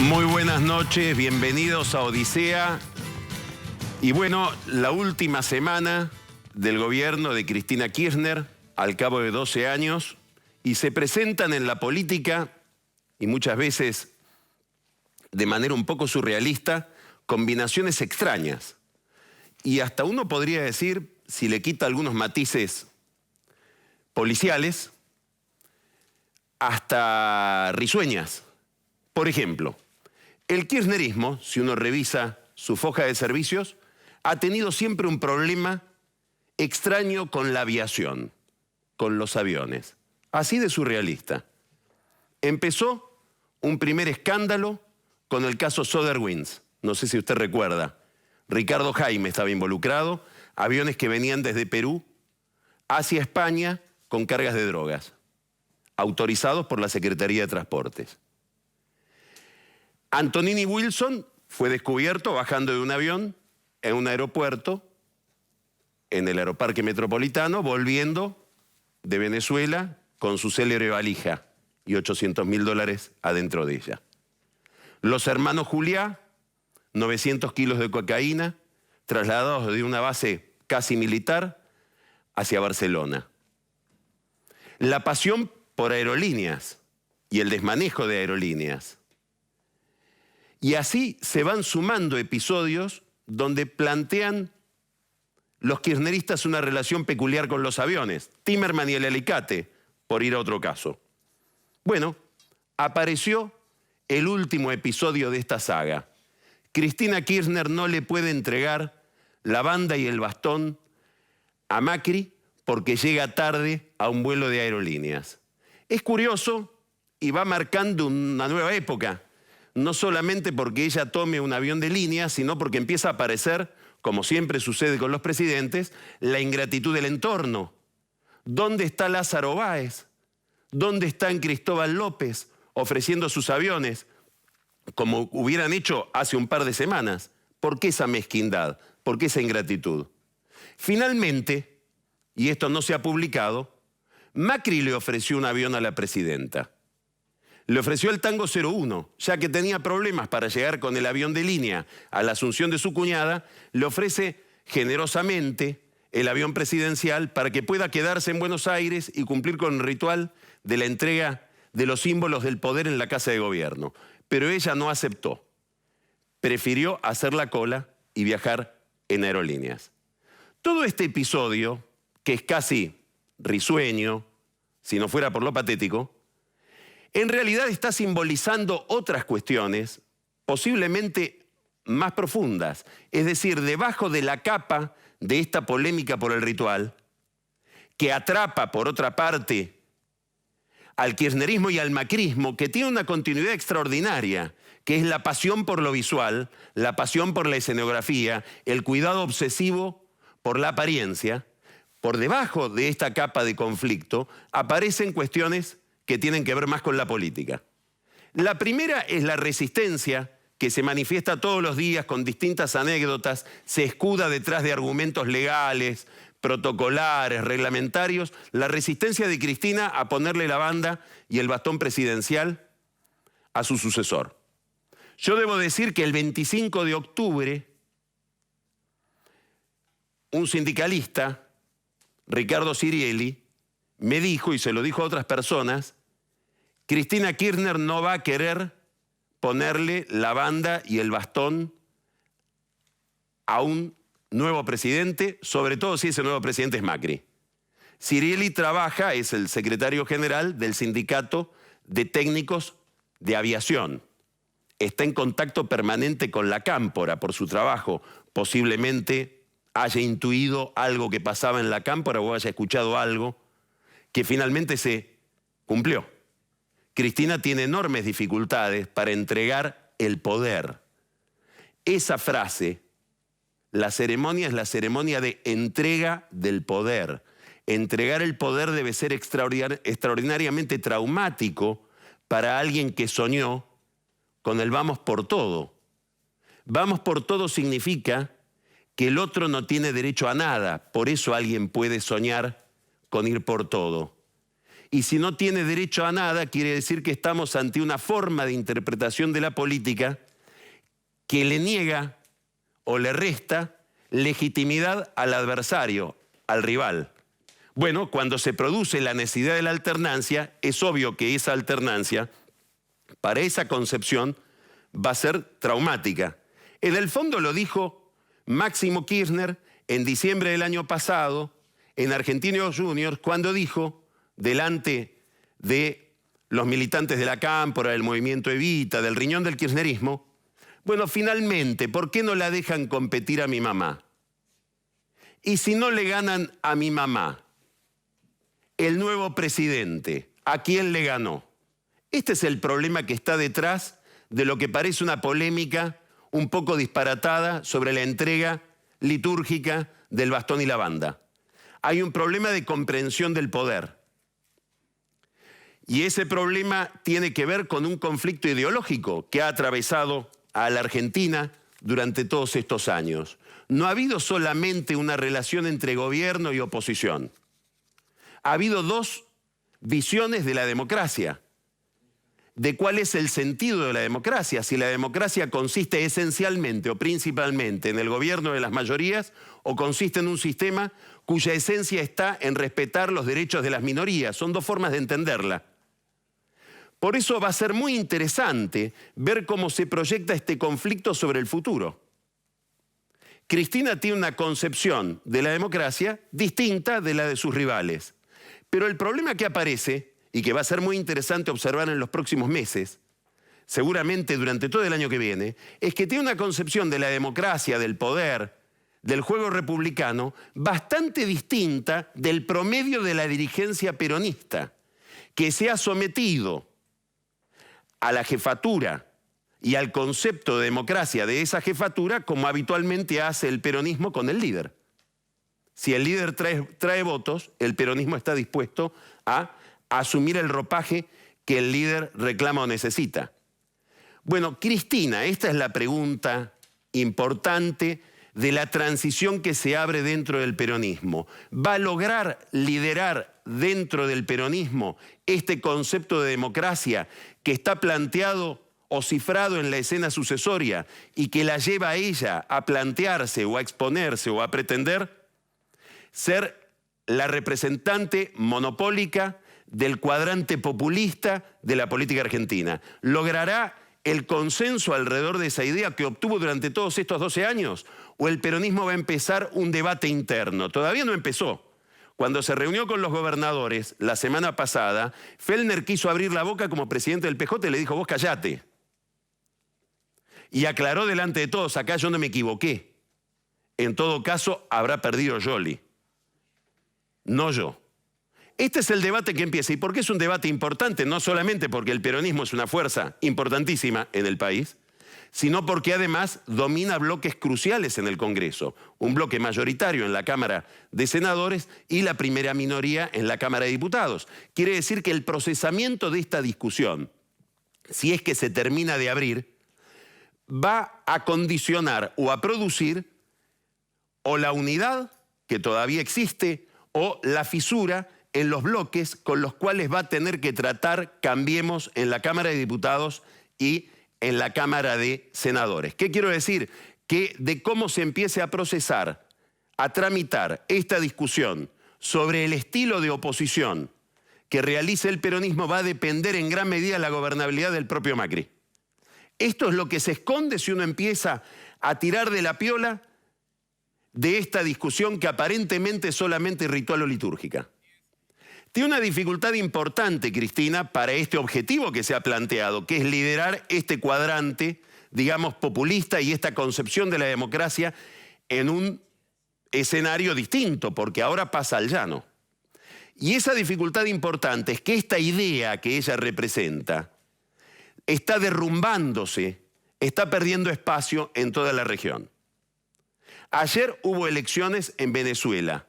Muy buenas noches, bienvenidos a Odisea. Y bueno, la última semana del gobierno de Cristina Kirchner, al cabo de 12 años, y se presentan en la política, y muchas veces de manera un poco surrealista, combinaciones extrañas. Y hasta uno podría decir, si le quita algunos matices policiales, hasta risueñas. Por ejemplo, el kirchnerismo, si uno revisa su foja de servicios, ha tenido siempre un problema extraño con la aviación, con los aviones. Así de surrealista. Empezó un primer escándalo con el caso Soderwinds. No sé si usted recuerda. Ricardo Jaime estaba involucrado, aviones que venían desde Perú hacia España con cargas de drogas, autorizados por la Secretaría de Transportes. Antonini Wilson fue descubierto bajando de un avión en un aeropuerto, en el Aeroparque Metropolitano, volviendo de Venezuela con su célebre valija y $800.000 adentro de ella. Los hermanos Juliá, 900 kilos de cocaína, trasladados de una base casi militar hacia Barcelona. La pasión por aerolíneas y el desmanejo de aerolíneas. Y así se van sumando episodios donde plantean los kirchneristas una relación peculiar con los aviones. Timerman y el Alicate, por ir a otro caso. Bueno, apareció el último episodio de esta saga. Cristina Kirchner no le puede entregar la banda y el bastón a Macri porque llega tarde a un vuelo de aerolíneas. Es curioso y va marcando una nueva época. No solamente porque ella tome un avión de línea, sino porque empieza a aparecer, como siempre sucede con los presidentes, la ingratitud del entorno. ¿Dónde está Lázaro Báez? ¿Dónde está Cristóbal López ofreciendo sus aviones, como hubieran hecho hace un par de semanas? ¿Por qué esa mezquindad? ¿Por qué esa ingratitud? Finalmente, y esto no se ha publicado, Macri le ofreció un avión a la presidenta. Le ofreció el Tango 01, ya que tenía problemas para llegar con el avión de línea a la asunción de su cuñada, le ofrece generosamente el avión presidencial para que pueda quedarse en Buenos Aires y cumplir con el ritual de la entrega de los símbolos del poder en la Casa de Gobierno. Pero ella no aceptó. Prefirió hacer la cola y viajar en aerolíneas. Todo este episodio, que es casi risueño, si no fuera por lo patético, en realidad está simbolizando otras cuestiones, posiblemente más profundas. Es decir, debajo de la capa de esta polémica por el ritual, que atrapa, por otra parte, al kirchnerismo y al macrismo, que tiene una continuidad extraordinaria, que es la pasión por lo visual, la pasión por la escenografía, el cuidado obsesivo por la apariencia. Por debajo de esta capa de conflicto aparecen cuestiones que tienen que ver más con la política. La primera es la resistencia, que se manifiesta todos los días con distintas anécdotas, se escuda detrás de argumentos legales, protocolares, reglamentarios, la resistencia de Cristina a ponerle la banda y el bastón presidencial a su sucesor. Yo debo decir que el 25 de octubre, un sindicalista, Ricardo Sirieli, me dijo, y se lo dijo a otras personas, Cristina Kirchner no va a querer ponerle la banda y el bastón a un nuevo presidente, sobre todo si ese nuevo presidente es Macri. Sirieli trabaja, es el secretario general del Sindicato de Técnicos de Aviación. Está en contacto permanente con la Cámpora por su trabajo. Posiblemente haya intuido algo que pasaba en la Cámpora o haya escuchado algo que finalmente se cumplió. Cristina tiene enormes dificultades para entregar el poder. Esa frase, la ceremonia es la ceremonia de entrega del poder. Entregar el poder debe ser extraordinariamente traumático para alguien que soñó con el vamos por todo. Vamos por todo significa que el otro no tiene derecho a nada, por eso alguien puede soñar con ir por todo. Y si no tiene derecho a nada, quiere decir que estamos ante una forma de interpretación de la política que le niega o le resta legitimidad al adversario, al rival. Bueno, cuando se produce la necesidad de la alternancia, es obvio que esa alternancia, para esa concepción, va a ser traumática. En el fondo lo dijo Máximo Kirchner en diciembre del año pasado, en Argentinos Juniors, cuando dijo, delante de los militantes de la Cámpora, del movimiento Evita, del riñón del kirchnerismo, bueno, finalmente, ¿por qué no la dejan competir a mi mamá? Y si no le ganan a mi mamá, el nuevo presidente, ¿a quién le ganó? Este es el problema que está detrás de lo que parece una polémica un poco disparatada sobre la entrega litúrgica del bastón y la banda. Hay un problema de comprensión del poder. Y ese problema tiene que ver con un conflicto ideológico que ha atravesado a la Argentina durante todos estos años. No ha habido solamente una relación entre gobierno y oposición. Ha habido dos visiones de la democracia, de cuál es el sentido de la democracia, si la democracia consiste esencialmente o principalmente en el gobierno de las mayorías o consiste en un sistema cuya esencia está en respetar los derechos de las minorías. Son dos formas de entenderla. Por eso va a ser muy interesante ver cómo se proyecta este conflicto sobre el futuro. Cristina tiene una concepción de la democracia distinta de la de sus rivales. Pero el problema que aparece, y que va a ser muy interesante observar en los próximos meses, seguramente durante todo el año que viene, es que tiene una concepción de la democracia, del poder, del juego republicano, bastante distinta del promedio de la dirigencia peronista, que se ha sometido a la jefatura y al concepto de democracia de esa jefatura como habitualmente hace el peronismo con el líder. Si el líder trae votos, el peronismo está dispuesto a asumir el ropaje que el líder reclama o necesita. Bueno, Cristina, esta es la pregunta importante de la transición que se abre dentro del peronismo. ¿Va a lograr liderar dentro del peronismo este concepto de democracia que está planteado o cifrado en la escena sucesoria y que la lleva a ella a plantearse o a exponerse o a pretender ser la representante monopólica del cuadrante populista de la política argentina? ¿Logrará el consenso alrededor de esa idea que obtuvo durante todos estos 12 años? ¿O el peronismo va a empezar un debate interno? Todavía no empezó. Cuando se reunió con los gobernadores la semana pasada, Fellner quiso abrir la boca como presidente del PJ y le dijo, vos callate. Y aclaró delante de todos, acá yo no me equivoqué. En todo caso, habrá perdido Yoli. No yo. Este es el debate que empieza. ¿Y por qué es un debate importante? No solamente porque el peronismo es una fuerza importantísima en el país, sino porque además domina bloques cruciales en el Congreso. Un bloque mayoritario en la Cámara de Senadores y la primera minoría en la Cámara de Diputados. Quiere decir que el procesamiento de esta discusión, si es que se termina de abrir, va a condicionar o a producir o la unidad que todavía existe o la fisura en los bloques con los cuales va a tener que tratar Cambiemos en la Cámara de Diputados y en la Cámara de Senadores. ¿Qué quiero decir? Que de cómo se empiece a procesar, a tramitar esta discusión sobre el estilo de oposición que realice el peronismo va a depender en gran medida de la gobernabilidad del propio Macri. Esto es lo que se esconde si uno empieza a tirar de la piola de esta discusión que aparentemente es solamente ritual o litúrgica. Tiene una dificultad importante, Cristina, para este objetivo que se ha planteado, que es liderar este cuadrante, digamos, populista y esta concepción de la democracia en un escenario distinto, porque ahora pasa al llano. Y esa dificultad importante es que esta idea que ella representa está derrumbándose, está perdiendo espacio en toda la región. Ayer hubo elecciones en Venezuela.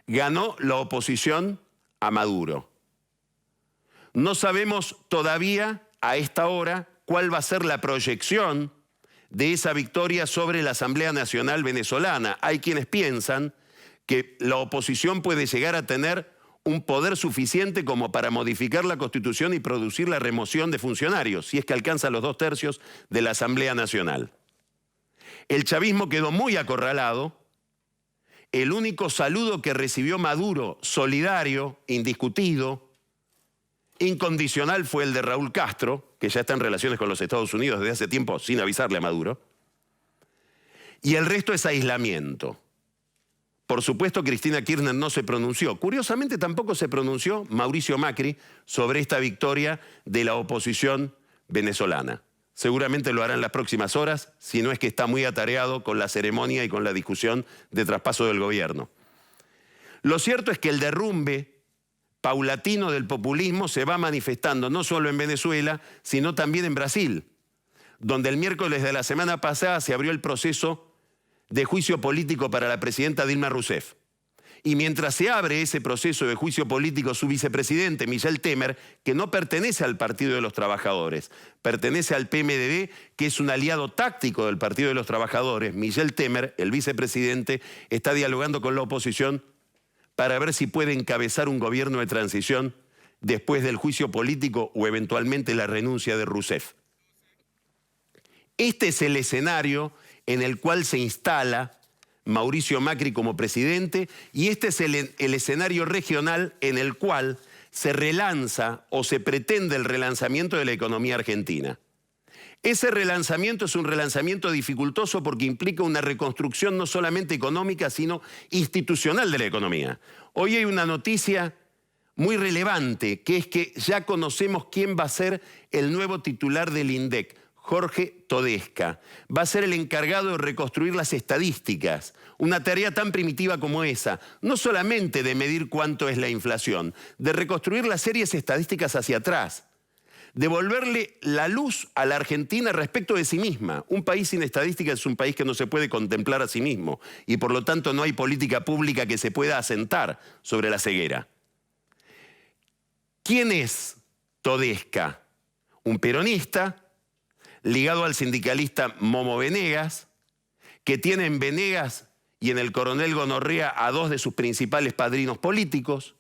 Ganó la oposición a Maduro. No sabemos todavía a esta hora cuál va a ser la proyección de esa victoria sobre la Asamblea Nacional venezolana. Hay quienes piensan que la oposición puede llegar a tener un poder suficiente como para modificar la Constitución y producir la remoción de funcionarios, si es que alcanza los 2/3 de la Asamblea Nacional. El chavismo quedó muy acorralado. El único saludo que recibió Maduro, solidario, indiscutido, incondicional, fue el de Raúl Castro, que ya está en relaciones con los Estados Unidos desde hace tiempo sin avisarle a Maduro. Y el resto es aislamiento. Por supuesto, Cristina Kirchner no se pronunció. Curiosamente, tampoco se pronunció Mauricio Macri sobre esta victoria de la oposición venezolana. Seguramente lo hará en las próximas horas, si no es que está muy atareado con la ceremonia y con la discusión de traspaso del gobierno. Lo cierto es que el derrumbe paulatino del populismo se va manifestando no solo en Venezuela, sino también en Brasil, donde el miércoles de la semana pasada se abrió el proceso de juicio político para la presidenta Dilma Rousseff. Y mientras se abre ese proceso de juicio político, su vicepresidente, Michel Temer, que no pertenece al Partido de los Trabajadores, pertenece al PMDB, que es un aliado táctico del Partido de los Trabajadores, Michel Temer, el vicepresidente, está dialogando con la oposición para ver si puede encabezar un gobierno de transición después del juicio político o eventualmente la renuncia de Rousseff. Este es el escenario en el cual se instala Mauricio Macri como presidente, y este es el escenario regional en el cual se relanza o se pretende el relanzamiento de la economía argentina. Ese relanzamiento es un relanzamiento dificultoso porque implica una reconstrucción no solamente económica, sino institucional de la economía. Hoy hay una noticia muy relevante, que es que ya conocemos quién va a ser el nuevo titular del INDEC. Jorge Todesca. Va a ser el encargado de reconstruir las estadísticas. Una tarea tan primitiva como esa, no solamente de medir cuánto es la inflación, de reconstruir las series estadísticas hacia atrás, devolverle la luz a la Argentina respecto de sí misma. Un país sin estadísticas es un país que no se puede contemplar a sí mismo y por lo tanto no hay política pública que se pueda asentar sobre la ceguera. ¿Quién es Todesca? Un peronista ligado al sindicalista Momo Venegas, que tiene en Venegas y en el coronel Gonorrea a dos de sus principales padrinos políticos,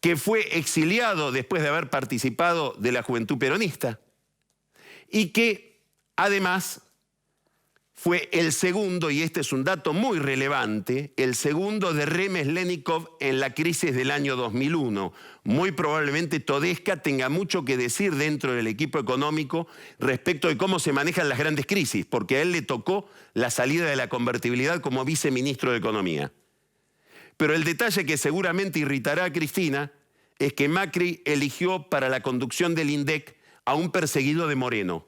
que fue exiliado después de haber participado de la Juventud Peronista y que además fue el segundo, y este es un dato muy relevante, el segundo de Remeslenikov en la crisis del año 2001. Muy probablemente Todesca tenga mucho que decir dentro del equipo económico respecto de cómo se manejan las grandes crisis, porque a él le tocó la salida de la convertibilidad como viceministro de Economía. Pero el detalle que seguramente irritará a Cristina es que Macri eligió para la conducción del INDEC a un perseguido de Moreno.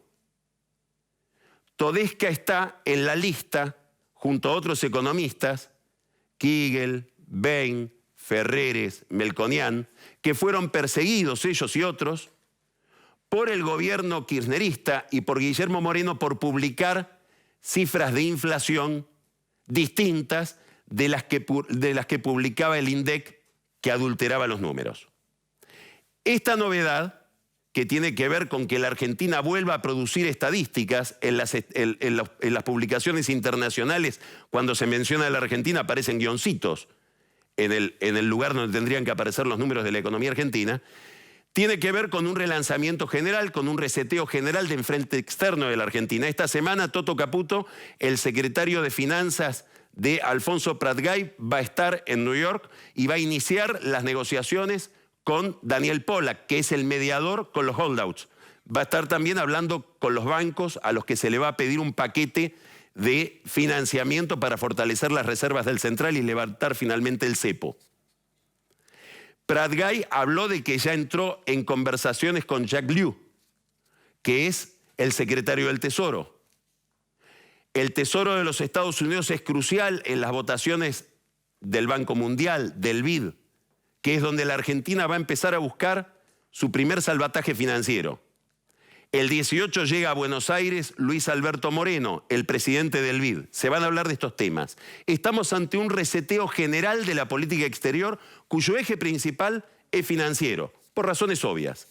Todesca está en la lista, junto a otros economistas, Kigel, Bain, Ferreres, Melconian, que fueron perseguidos, ellos y otros, por el gobierno kirchnerista y por Guillermo Moreno por publicar cifras de inflación distintas de las que publicaba el INDEC, que adulteraba los números. Esta novedad, que tiene que ver con que la Argentina vuelva a producir estadísticas en las publicaciones internacionales. Cuando se menciona a la Argentina aparecen guioncitos en el lugar donde tendrían que aparecer los números de la economía argentina. Tiene que ver con un relanzamiento general, con un reseteo general del frente externo de la Argentina. Esta semana Toto Caputo, el secretario de Finanzas de Alfonso Pratgay, va a estar en New York y va a iniciar las negociaciones con Daniel Pollack, que es el mediador con los holdouts. Va a estar también hablando con los bancos a los que se le va a pedir un paquete de financiamiento para fortalecer las reservas del central y levantar finalmente el cepo. Pratgay habló de que ya entró en conversaciones con Jack Lew, que es el secretario del Tesoro. El Tesoro de los Estados Unidos es crucial en las votaciones del Banco Mundial, del BID, que es donde la Argentina va a empezar a buscar su primer salvataje financiero. El 18 llega a Buenos Aires Luis Alberto Moreno, el presidente del BID. Se van a hablar de estos temas. Estamos ante un reseteo general de la política exterior cuyo eje principal es financiero, por razones obvias.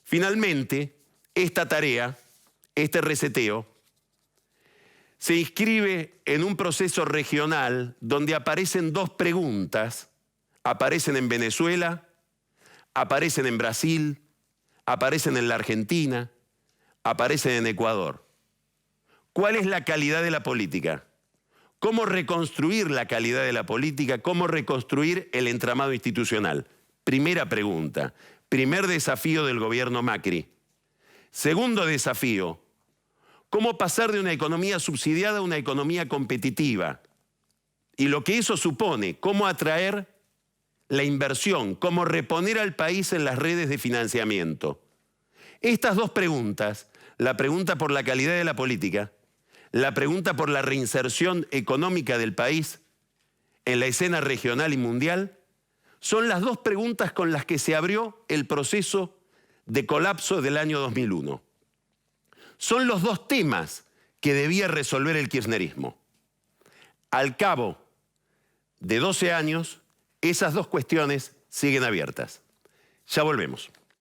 Finalmente, esta tarea, este reseteo, se inscribe en un proceso regional donde aparecen dos preguntas Aparecen en Venezuela, aparecen en Brasil, aparecen en la Argentina, aparecen en Ecuador. ¿Cuál es la calidad de la política? ¿Cómo reconstruir la calidad de la política? ¿Cómo reconstruir el entramado institucional? Primera pregunta. Primer desafío del gobierno Macri. Segundo desafío. ¿Cómo pasar de una economía subsidiada a una economía competitiva? Y lo que eso supone, cómo atraer la inversión, cómo reponer al país en las redes de financiamiento. Estas dos preguntas, la pregunta por la calidad de la política, la pregunta por la reinserción económica del país en la escena regional y mundial, son las dos preguntas con las que se abrió el proceso de colapso del año 2001. Son los dos temas que debía resolver el kirchnerismo. Al cabo de 12 años, esas dos cuestiones siguen abiertas. Ya volvemos.